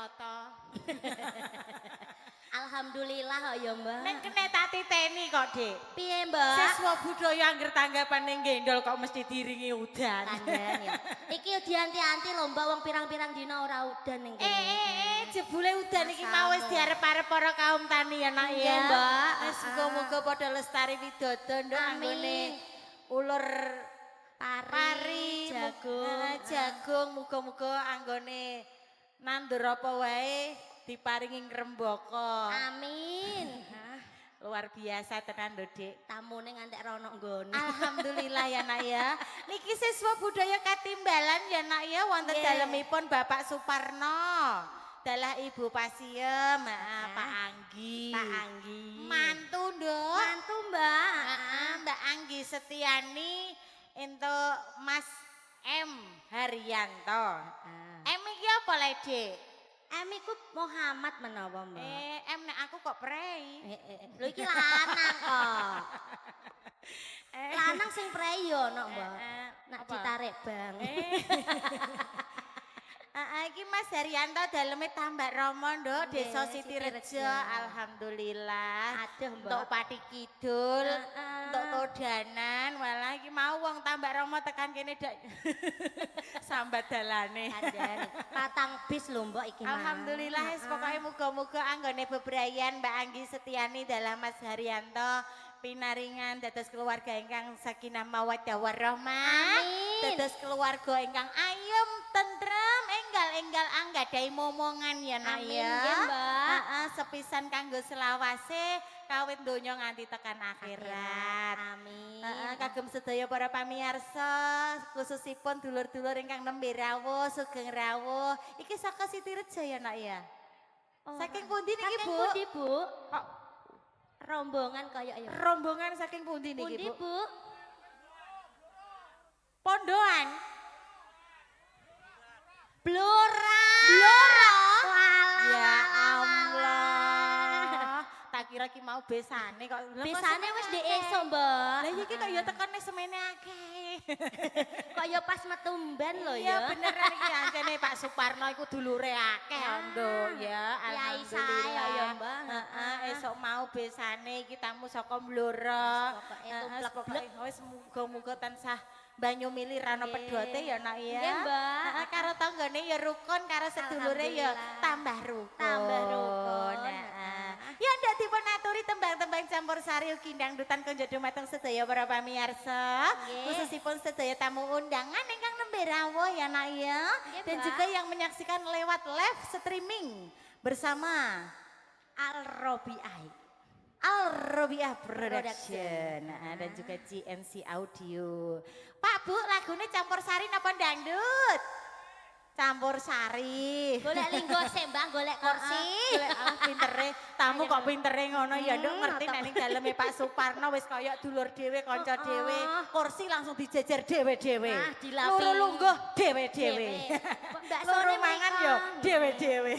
nata. Alhamdulillah kok ya, Mbak. Nek kene tak titeni kok, Dik. Piye, Mbak? Siswa budaya angger tanggapan ning gendol kok mesti diringi udan. Kandhan ya. Iki yo dianti-anti lho, Mbak, wong pirang-pirang dina ora udan ning kene. Jebule udan iki mau wis diarep-arep para kaum tani ya, Nak ya. Iya, Mbak. Wis muga-muga padha lestari widodo nduk anggone ulur pari, jagung. jagung muga-muga anggone nandur apa wae diparingi ngrembaka. Amin. Luar biasa tenan lho, Dik. Tamune ngantek rono nggone. Alhamdulillah ya, Nak ya. Niki siswa budaya Katimbalan ya, Nak ya, wonten dalemipun Bapak Suparno. Dalah Ibu Pasiem, Pak Anggi. Pak Anggi. Mantu, Nduk. Mantu, Mbak. Mbak Anggi Setiani entuk Mas M Haryanto. M iki apa le, Dik? Iku Muhammad menawa, Mbak. M nek aku kok prei. Lho iki lanang kok. Lanang sing prei yo ono, Mbak. Nak ditarik bang. Iki Mas Haryanto daleme Tambak Rama, Nduk, Desa Sitirejo. Sitirejo. Alhamdulillah. Aduh, Mbak. Untuk Pati Kidul, untuk Todanan, walah iki mau wong Tambak Rama tekan kene dak sambat dalane. Kandhan. Patang bis lho, Mbak iki. Alhamdulillah wis pokoke muga-muga anggone bebrayan Mbak Anggi Setiani dalam Mas Haryanto pinaringan dados keluarga ingkang sakinah mawaddah warahmah. Amin. Dados keluarga ingkang ayem, tentrem, enggal anggadhahi momongan ya, Nak Amin, ya. nggih, Mbak. Sepisan kanggo selawase kawit donya nganti tekan akhirat. Amin. Kagem sedaya para pamirsa, khususipun dulur-dulur ingkang nembe rawuh, sugeng rawuh. Iki saka Sitirejo ya, Nak ya. Saking pundi niki, Saking Bu? pundi, Bu? Kok Rombongan kaya ya. rombongan saking pundi niki, Pundi, Bu? Bu? Pondoan. Blora. Blora. Walah. Ya Allah. Tak kira ki mau besane kok. Besane wis ndek esuk, Mbak. Lah iki kok ya tekane semene akeh. Kaya pas metumban lho Iya ya. beneran iki ancene Pak Suparno iku dulure akeh Ndo ya. Kiai saya ya, Mbak. Esuk mau besane iki tamu saka Blora. Pokoke Wis muga-muga tansah banyu milih rano pedote ya, Nak ya. Nggih, Mbak. Karo tanggane ya rukun, karo sedulure ya Alhamdulillah. tambah rukun. Tambah rukun. Ya ndak dipun aturi tembang-tembang campur sari ugi dangdutan konjo dumateng sedaya para pamirsa. Nggih. Khususipun sedaya tamu undangan ingkang nembe rawuh ya, Nak ya. Nggih, Dan Mbak. juga yang menyaksikan lewat live streaming bersama Al-Robiah Production dan juga GNC Audio. Pak, Bu, lagunya campur sari napa dangdut? Campur sari. Golek linggo sembang, golek kursi. Pintere, tamu kok pintere ngono ya, Nduk ngerti atau- nek ning daleme Pak Suparno wis kaya dulur dhewe, kanca dhewe. Kursi langsung dijejer dhewe-dhewe. Ah, dilapi. Loro lungguh dhewe-dhewe. Mbak Loro Sone mangan mereka. yo dhewe-dhewe.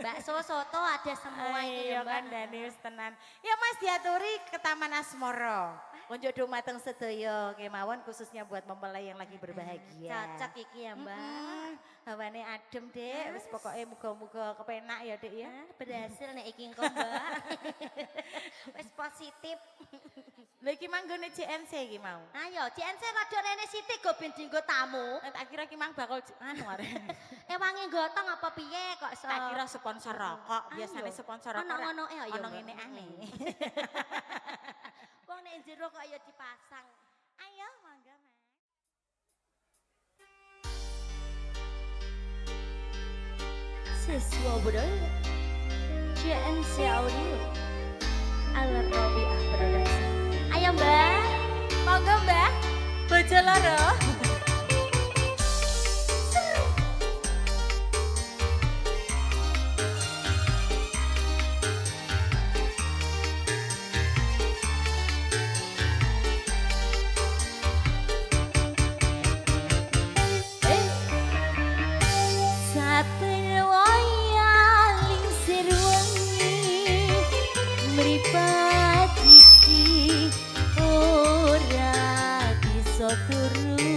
Bakso soto ada semua ini Iya ya, Mbak. kan Dani wis tenan. Ya Mas diaturi ke Taman Asmoro. Konjo dumateng sedaya kemawon khususnya buat mempelai yang lagi berbahagia. Cocok iki ya, Mbak. Hawane adem, Dek. Wis pokoke muga-muga kepenak ya, Dek ya. Berhasil nek iki engko, Mbak. Wis positif. Lha iki manggone CNC iki mau. Ayo, CNC rada rene sithik go ben dienggo tamu. Tak kira ki mang bakal anu arek. Ewange gotong apa piye kok so. Tak kira sponsor rokok. Biasanya sponsor rokok. Ono-ono ya, Ono Mbak. ngene aneh. Wong nek jero kok ya dipasang. Ayo mangga, Mas. Siswa budaya CNC Audio Al-Robiah Production. Ayo Mbak. Monggo, Mbah. Bojo loro. Saben wayah lingsir wengi mripat iki ora bisa turu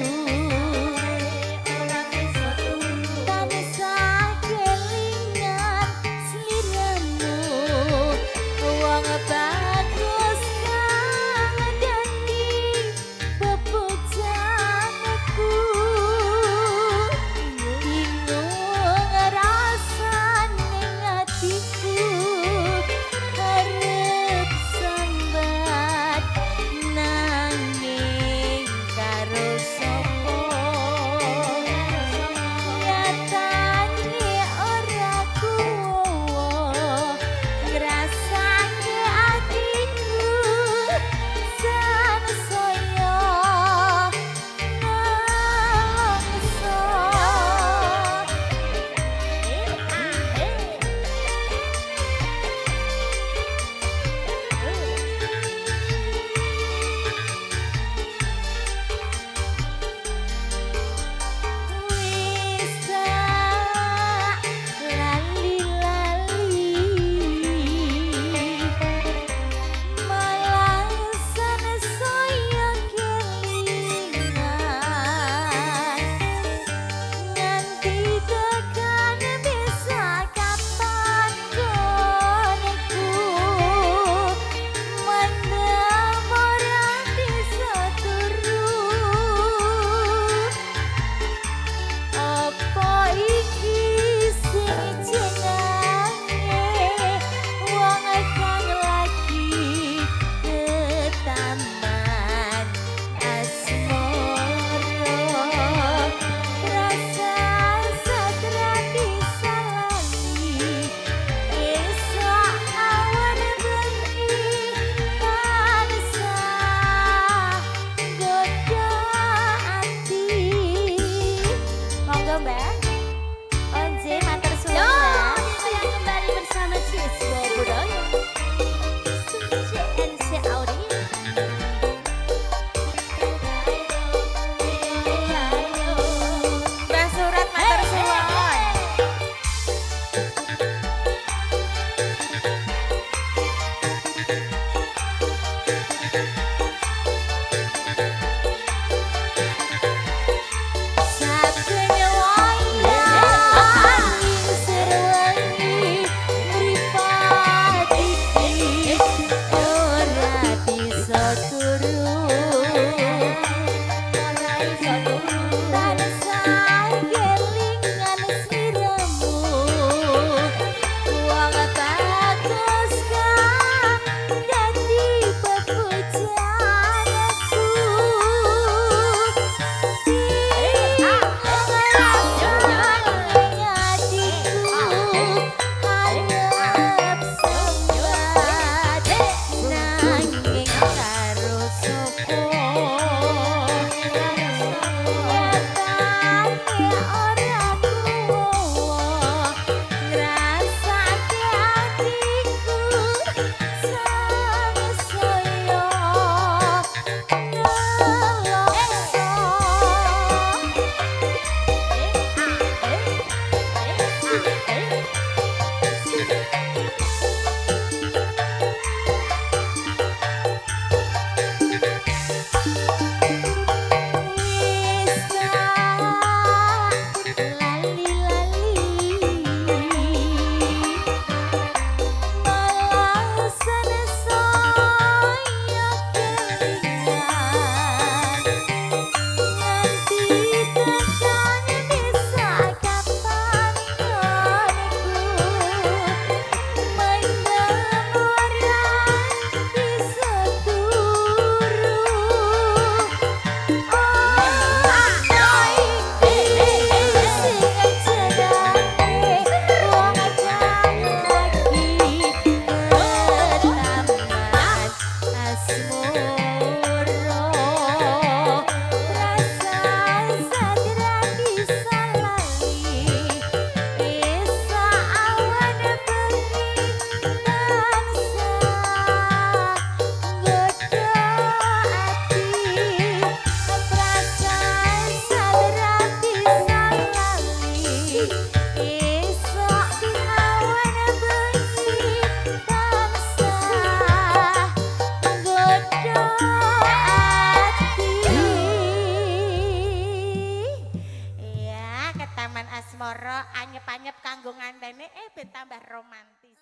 anyep-anyep kanggo ngandene ben tambah romantis.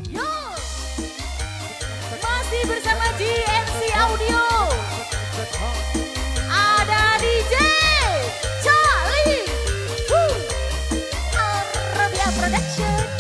Yo, masih bersama GNC Audio. Ada DJ Charlie, Arabia Production.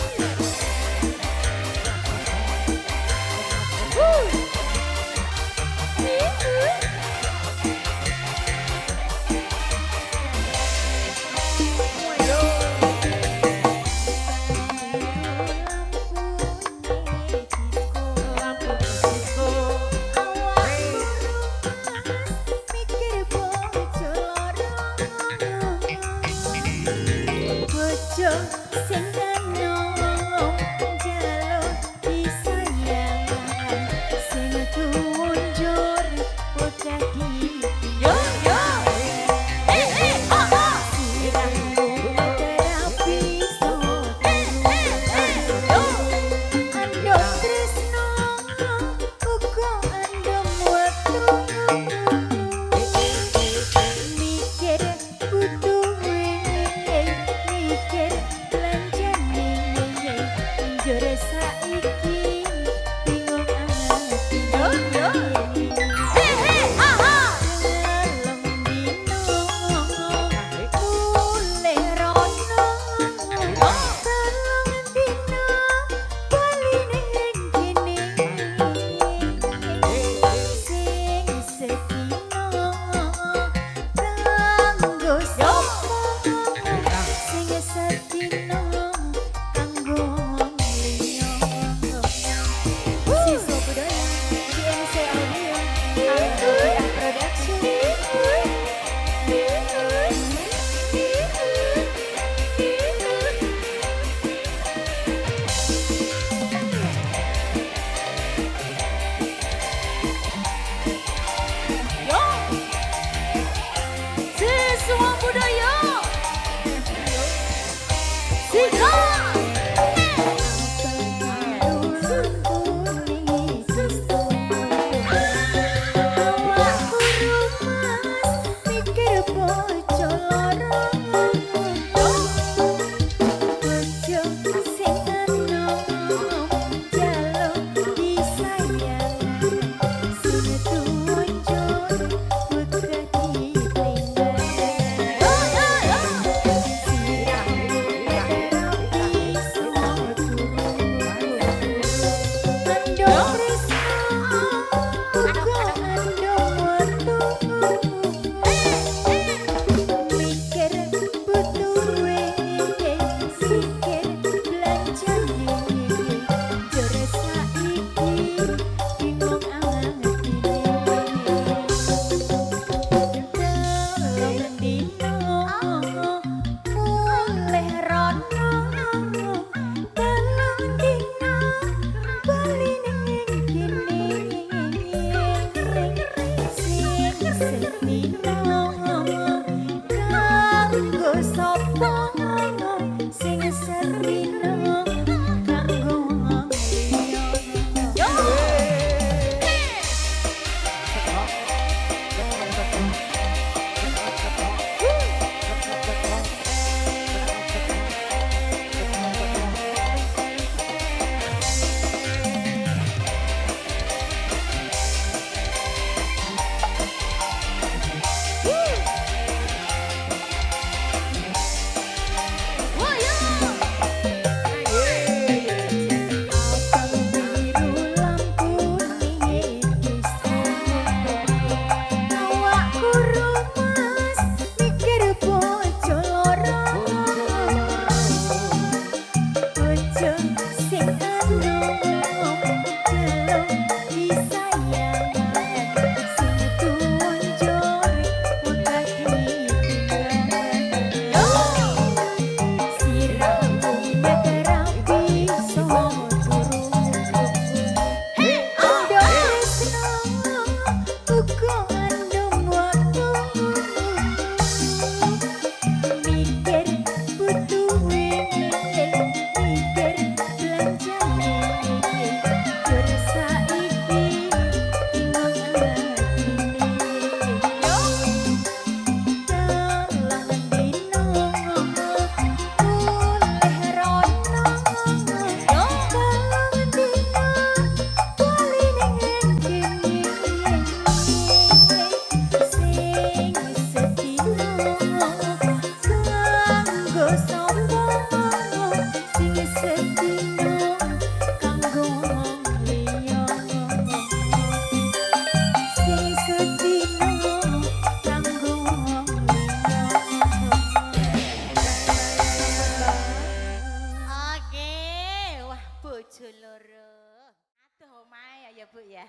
Bu ya.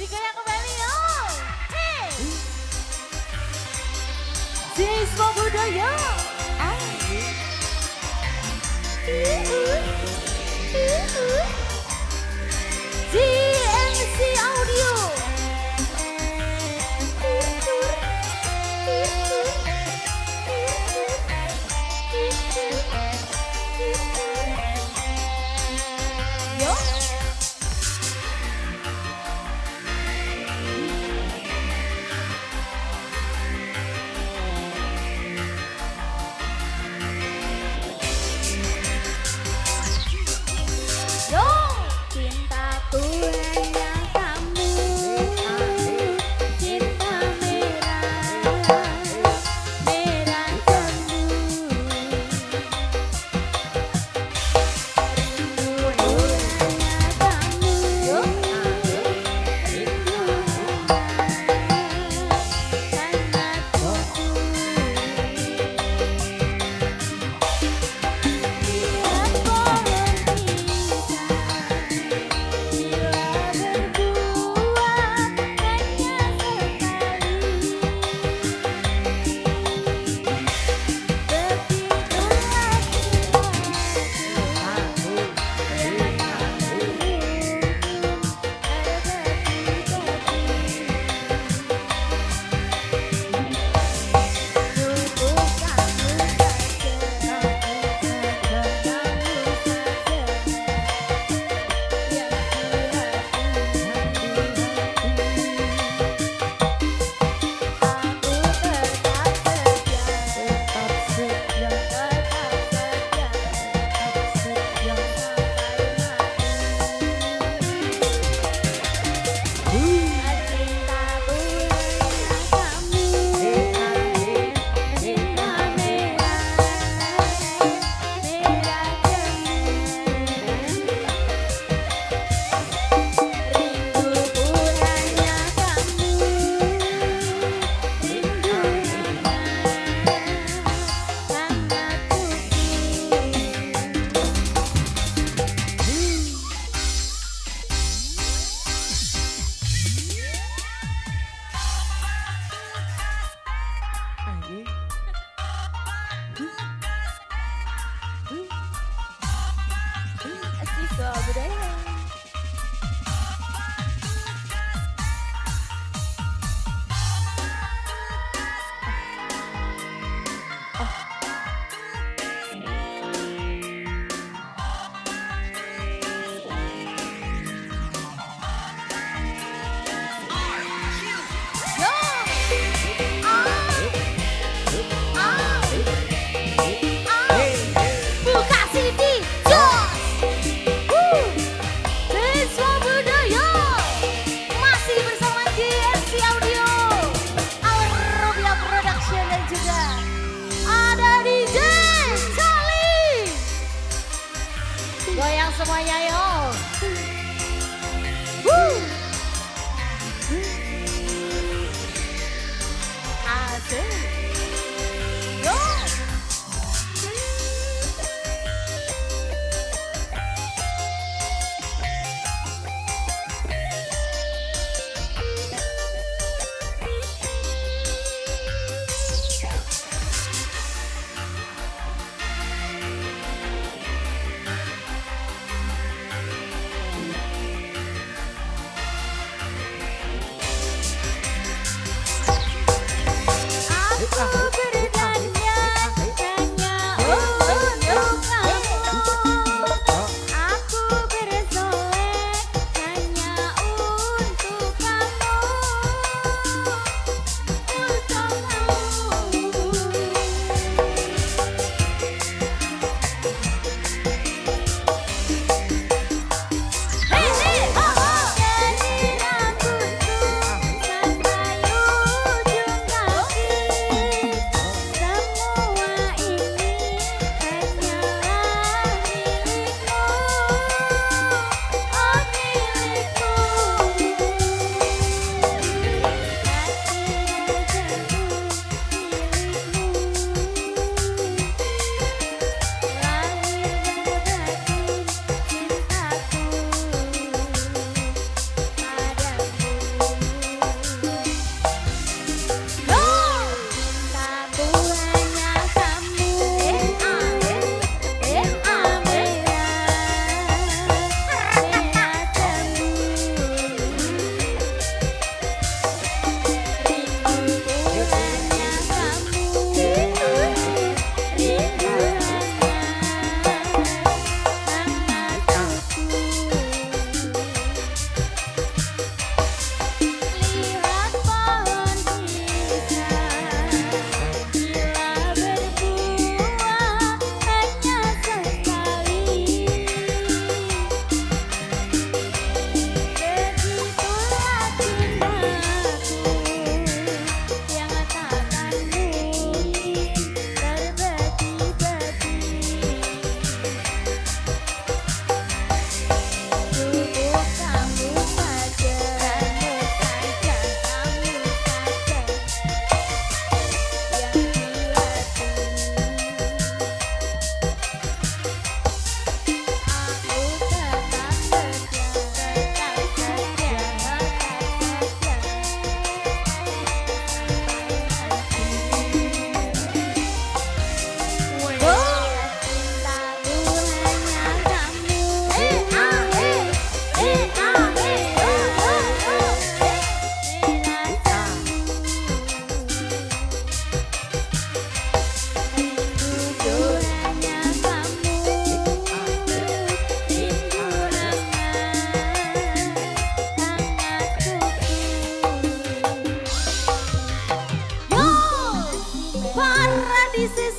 Digoyang kembali yo. Hey. Siswa budaya. GMC Audio. Yo.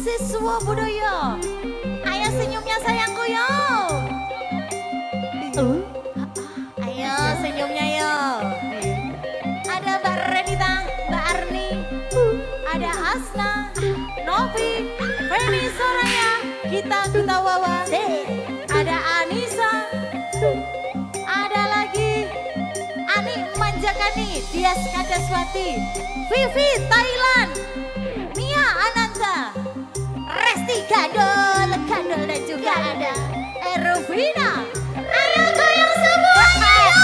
siswa budaya. Ayo senyumnya sayangku yo. Ayo senyumnya yo. Ada Mbak Renita, Mbak Arni, ada Asna, Novi, Feni Soraya, Gita Gutawawa, ada Anissa, ada lagi Ani Manjakani, Dias Kadaswati, Vivi Thailand, Mia Ananta, Resti Gandol, Gandol dan juga ada Ervina. Ayo goyang semuanya yo.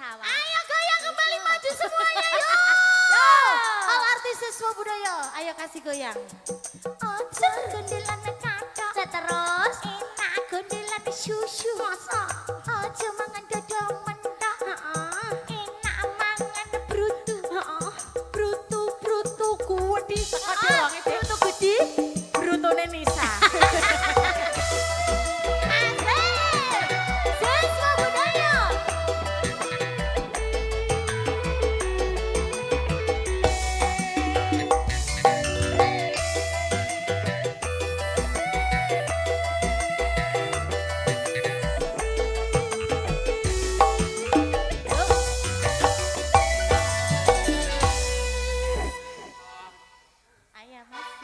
Ayo goyang kembali maju semuanya yo. All artis siswa budaya, ayo kasih goyang. Ojo gondelan kathok. Terus Enak gondelan susu. masa Ojo mangan dodol mentok. Enak mangan brutu. Brutu brutu kuwedi. Aduh, brutu gede. Brutune Nisa. Siswa budaya. Ayo Mas.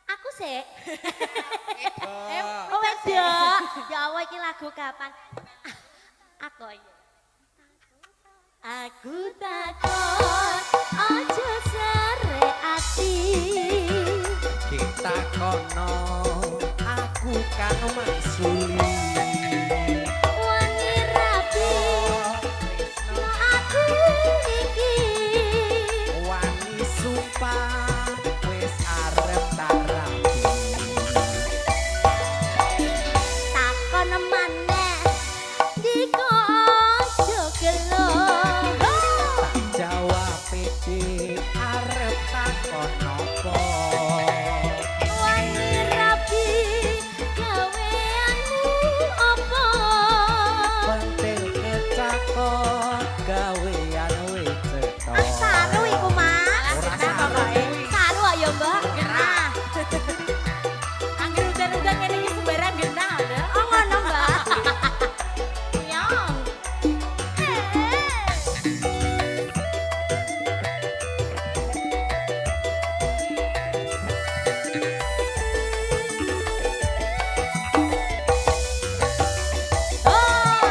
aku sih Oh wedok ya Allah iki lagu kapan aku ya Aku takut ojo sere ati. Kita kono aku kan maksuli Wangi rapi aku iki. wani sumpah wis arep tarapi Takon maneh diko ojo gelo. jawab pede arep takon apa Wangi rapi gaweanmu apa? pentil kecakot gawean wis cetok saru iku mas ora saru saru ayo mbak Gerah. Angger udan-udan ngene iki sembarang genah ada. oh ngono mbak Nyong. oh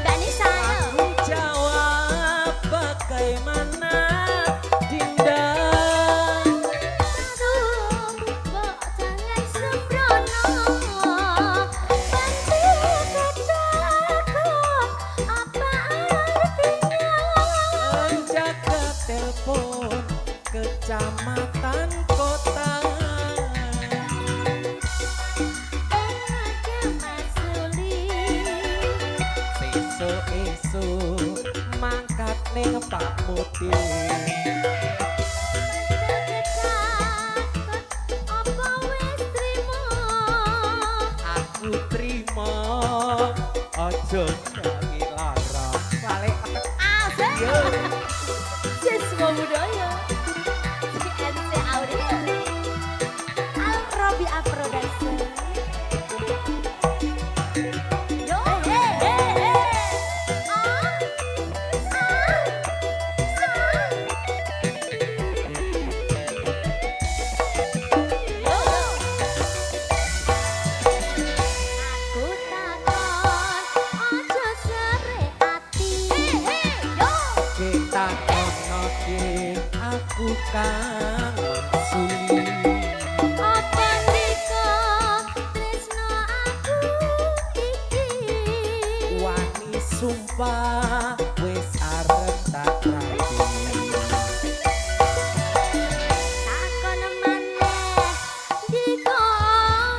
mbak Nisa ayo aku jawab bagaimana Dinda Aduh, mbok jangan sembrono. Bantu ketakut, apa artinya? jaga telepon kecamatan kota Enaknya masuli. esuk-esuk mangkat ning Pak Muti Ketakut, apa wis trimo? aku trimo ojo gawe lara balik Siswa budaya. GNC Audio. Al Robi Production. Yo, aku kang maksuli. Apa ndika tresno aku iki Wani sumpah wis arep tak rapi. takon maneh ndika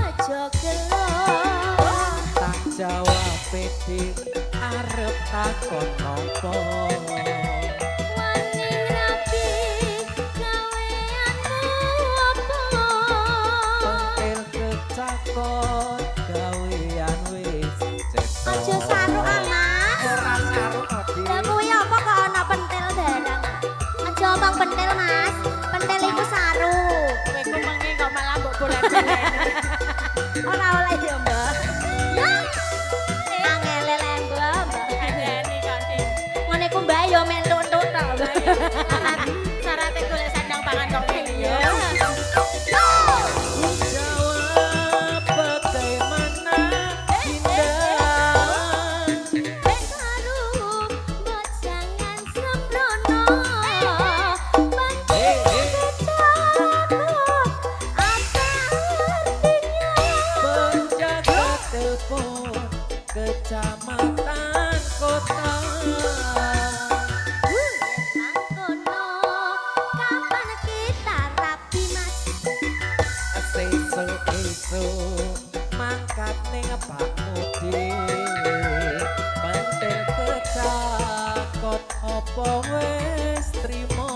aja gelo Tak jawab pede arep takon nopo. wani rapi gaweanmu apa Pentil kecakot gawean wis cetha. aja saru Mas Ora saru Odi. lha kuwi apa kok ana pentil barang aja omong pentil Mas pentil iku saru Kowe ku mengi kok malah mbok bolen-boleni. ora oleh ya Mbak angele le Mbak Ngandani kok Dik. ngene ku Mbak yo mentut-tut tok Mbak Syaratnya golek sandang pangan kok ngene ya. Jawab bagaimana indah. saru mbok jangan sembrono Hey, hey. Penjaga telepon kecamatan kota. Kapan kita rapi Mas? Esuk-esuk mangkat ning Pak Mudi. Pentil kecakot apa wis trimo.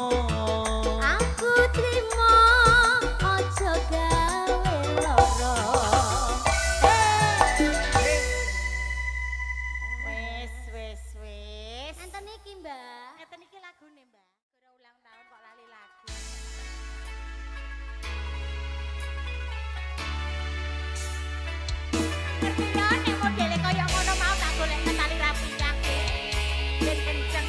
Aku trimo ojo gawe loro. Wis. Enten iki Mbak. Ngeten iki lagune, Mbak. Ora ulang tahun kok lali lagu. Ngerti ya nek modele kaya ngono mau tak golek tali rapi aku. Ben kenceng.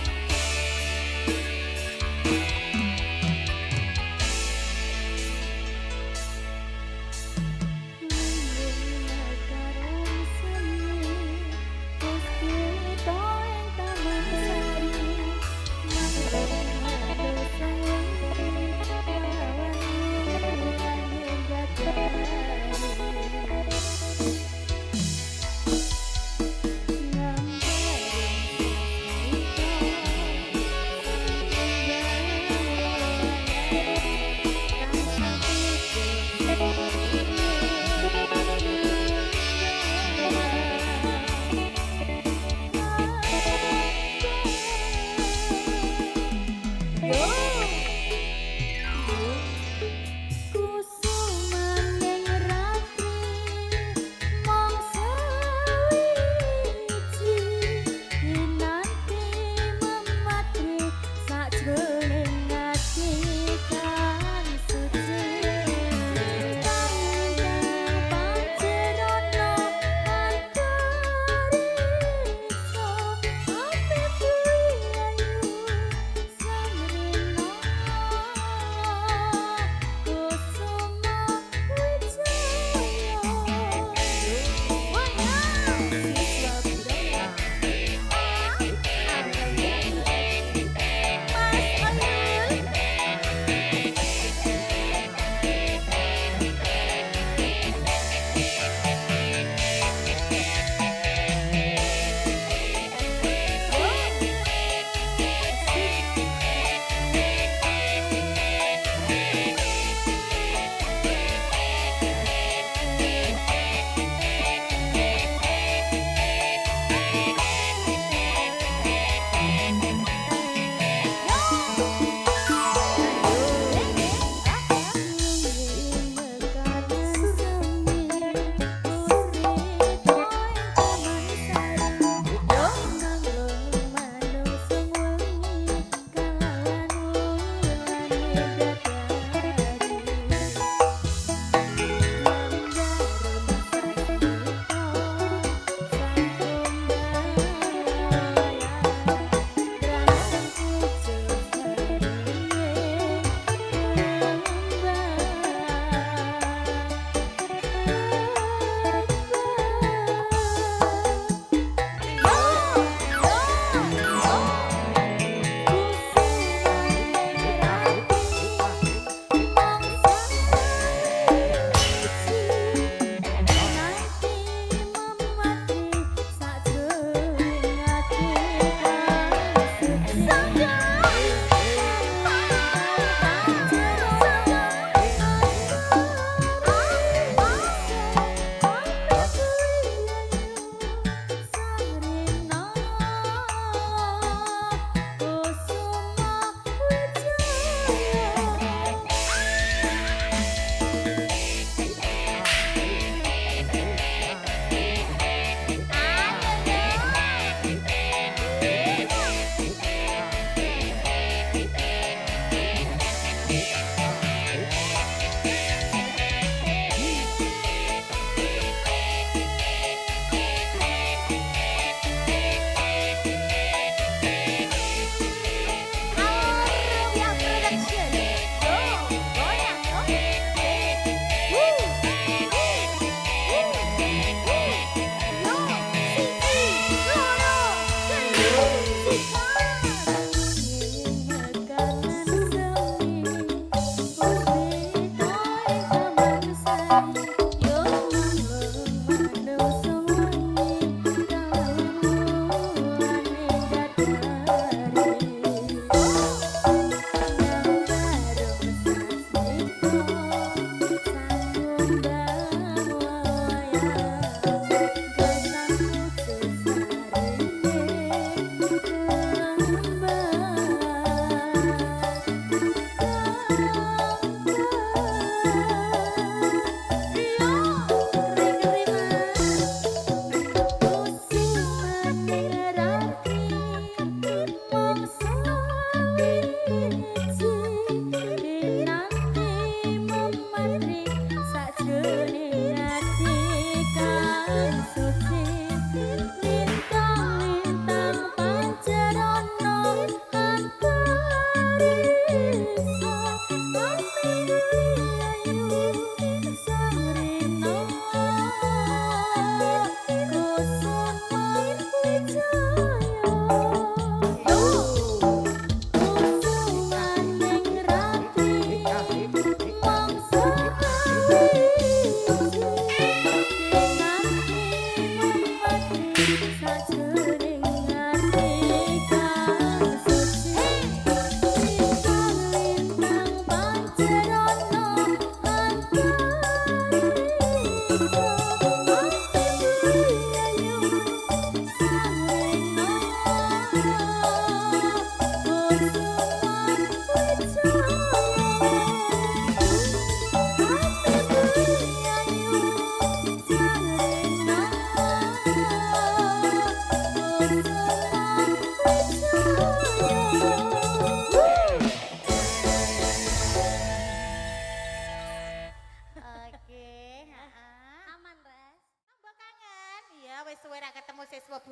Thank you.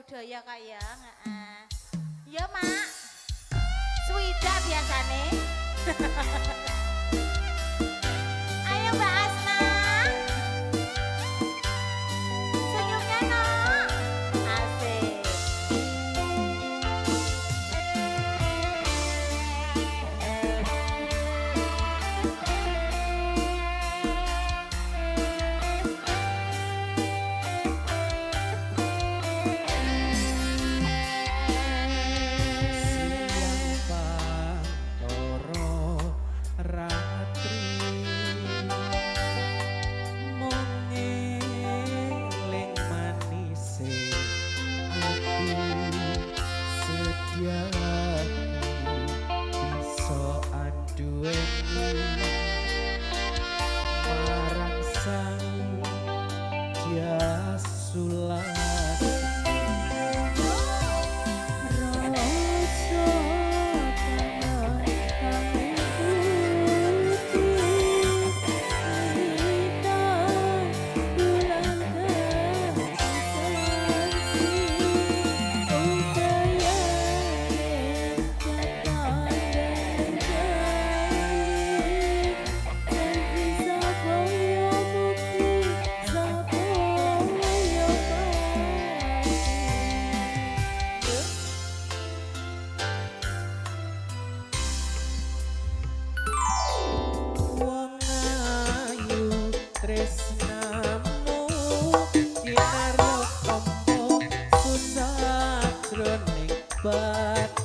budaya kak ya. Heeh. Ya mak, Swida biasane. Ayo Mbak Asna, senyumnya no. Asik. Siang pantoro ratri mongeling manise ati sediaku bisa anduweni marang sang Diasulas wong ayu tresnamu kinarya kampo susah jroning batinku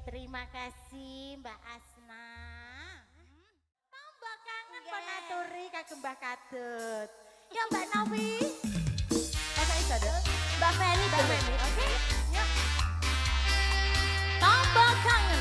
terima kasih Mbak Asna. Tambah kangen penaturi kagem Mbah Kadut. Ya Mbak Novi. Masa iso deh? Mbak Feni Mbak Feni, oke? Yuk. Tambah kangen.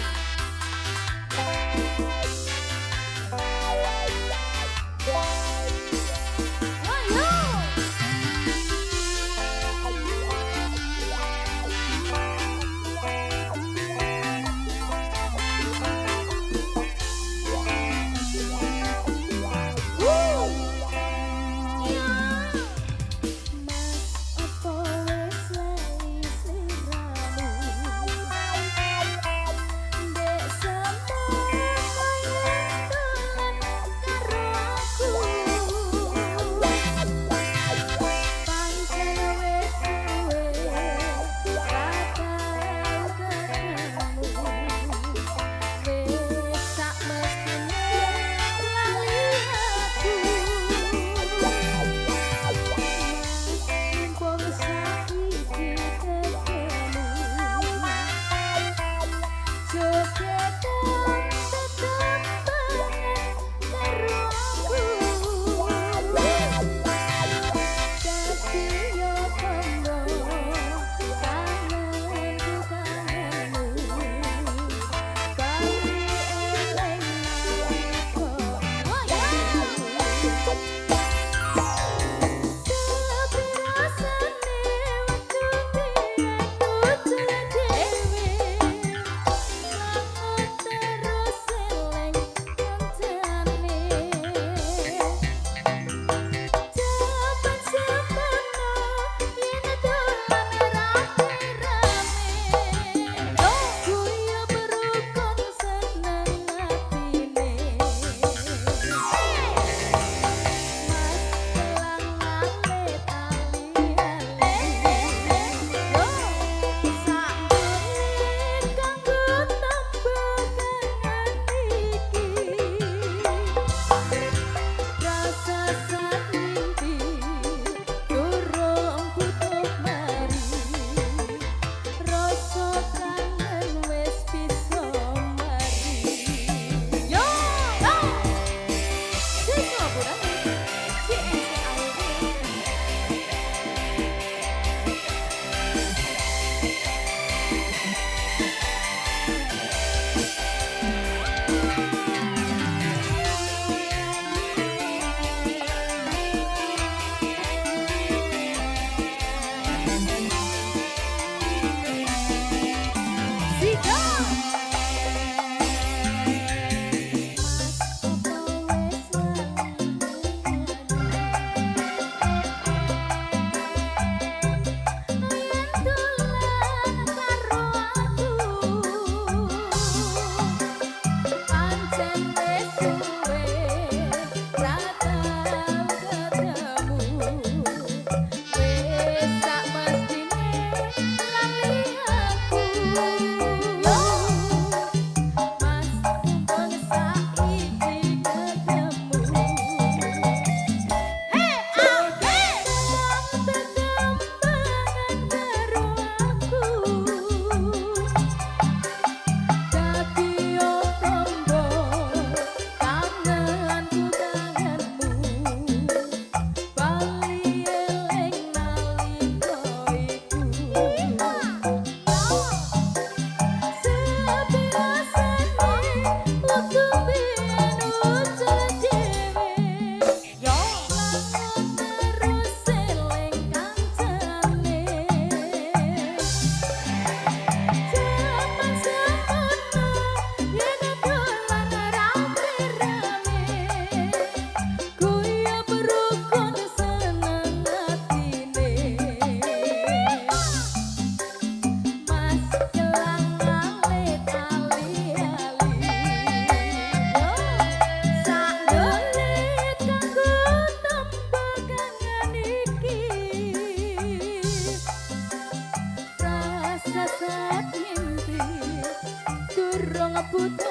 Buta